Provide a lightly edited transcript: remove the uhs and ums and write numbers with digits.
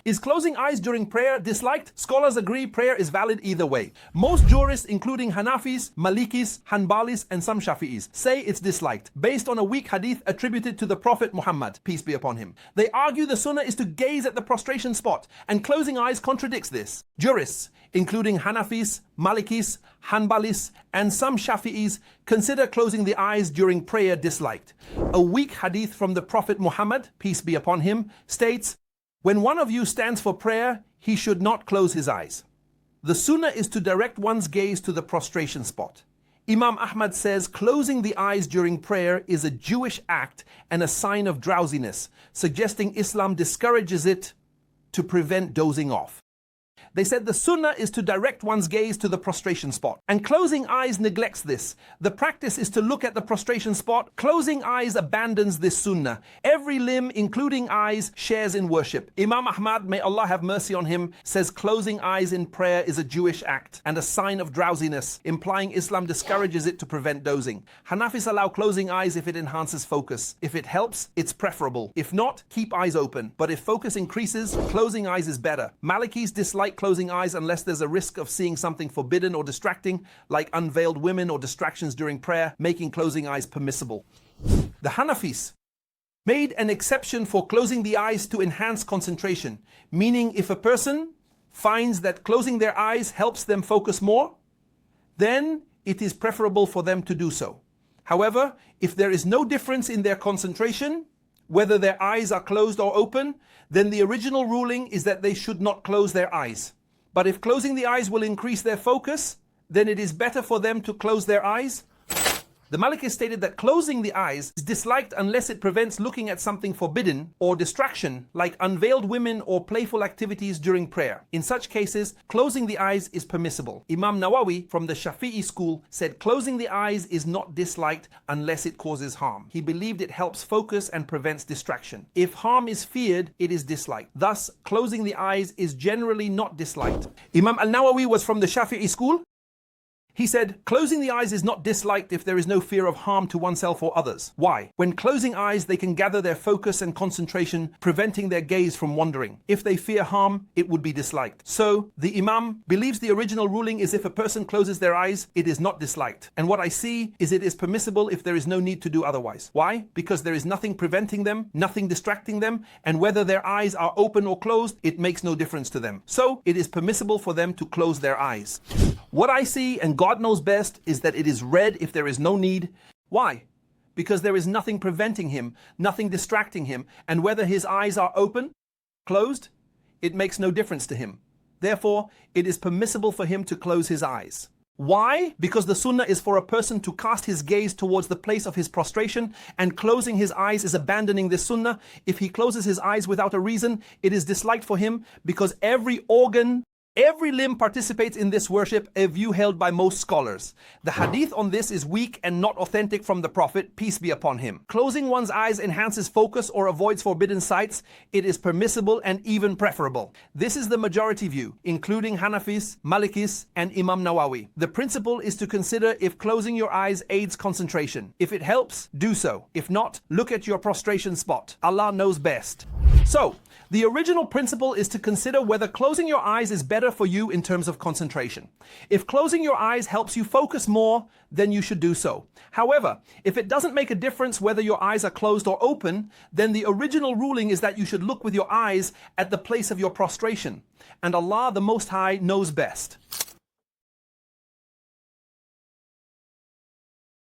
Is closing eyes during prayer disliked? Scholars agree prayer is valid either way. Most jurists, including Hanafis, Malikis, Hanbalis, and some Shafi'is, say it's disliked, based on a weak hadith attributed to the Prophet Muhammad, peace be upon him. They argue the sunnah is to gaze at the prostration spot, and closing eyes contradicts this. Jurists, including Hanafis, Malikis, Hanbalis, and some Shafi'is, consider closing the eyes during prayer disliked. A weak hadith from the Prophet Muhammad, peace be upon him, states, "When one of you stands for prayer, he should not close his eyes." The sunnah is to direct one's gaze to the prostration spot. Imam Ahmad says closing the eyes during prayer is a Jewish act and a sign of drowsiness, suggesting Islam discourages it to prevent dozing off. They said the sunnah is to direct one's gaze to the prostration spot, and closing eyes neglects this. The practice is to look at the prostration spot. Closing eyes abandons this sunnah. Every limb, including eyes, shares in worship. Imam Ahmad, may Allah have mercy on him, says closing eyes in prayer is a Jewish act and a sign of drowsiness, implying Islam discourages it to prevent dozing. Hanafis allow closing eyes if it enhances focus. If it helps, it's preferable. If not, keep eyes open. But if focus increases, closing eyes is better. Malikis dislike closing eyes unless there's a risk of seeing something forbidden or distracting, like unveiled women or distractions during prayer, making closing eyes permissible. The Hanafis made an exception for closing the eyes to enhance concentration, meaning if a person finds that closing their eyes helps them focus more, then it is preferable for them to do so. However, if there is no difference in their concentration, whether their eyes are closed or open, then the original ruling is that they should not close their eyes. But if closing the eyes will increase their focus, then it is better for them to close their eyes. The Malikis stated that closing the eyes is disliked unless it prevents looking at something forbidden or distraction, like unveiled women or playful activities during prayer. In such cases, closing the eyes is permissible. Imam Nawawi from the Shafi'i school said closing the eyes is not disliked unless it causes harm. He believed it helps focus and prevents distraction. If harm is feared, it is disliked. Thus, closing the eyes is generally not disliked. Imam Al-Nawawi was from the Shafi'i school. He said, closing the eyes is not disliked if there is no fear of harm to oneself or others. Why? When closing eyes, they can gather their focus and concentration, preventing their gaze from wandering. If they fear harm, it would be disliked. So, the Imam believes the original ruling is if a person closes their eyes, it is not disliked. And what I see is it is permissible if there is no need to do otherwise. Why? Because there is nothing preventing them, nothing distracting them, and whether their eyes are open or closed, it makes no difference to them. So, it is permissible for them to close their eyes. What I see, and God knows best, is that it is read if there is no need. Why? Because there is nothing preventing him, nothing distracting him, and whether his eyes are open, closed, it makes no difference to him. Therefore, it is permissible for him to close his eyes. Why? Because the sunnah is for a person to cast his gaze towards the place of his prostration, and closing his eyes is abandoning this sunnah. If he closes his eyes without a reason, it is disliked for him because every organ, every limb participates in this worship, a view held by most scholars. The hadith on this is weak and not authentic from the Prophet, peace be upon him. Closing one's eyes enhances focus or avoids forbidden sights. It is permissible and even preferable. This is the majority view, including Hanafis, Malikis, and Imam Nawawi. The principle is to consider if closing your eyes aids concentration. If it helps, do so. If not, look at your prostration spot. Allah knows best. So, the original principle is to consider whether closing your eyes is better for you in terms of concentration. If closing your eyes helps you focus more, then you should do so. However, if it doesn't make a difference whether your eyes are closed or open, then the original ruling is that you should look with your eyes at the place of your prostration. And Allah the Most High knows best.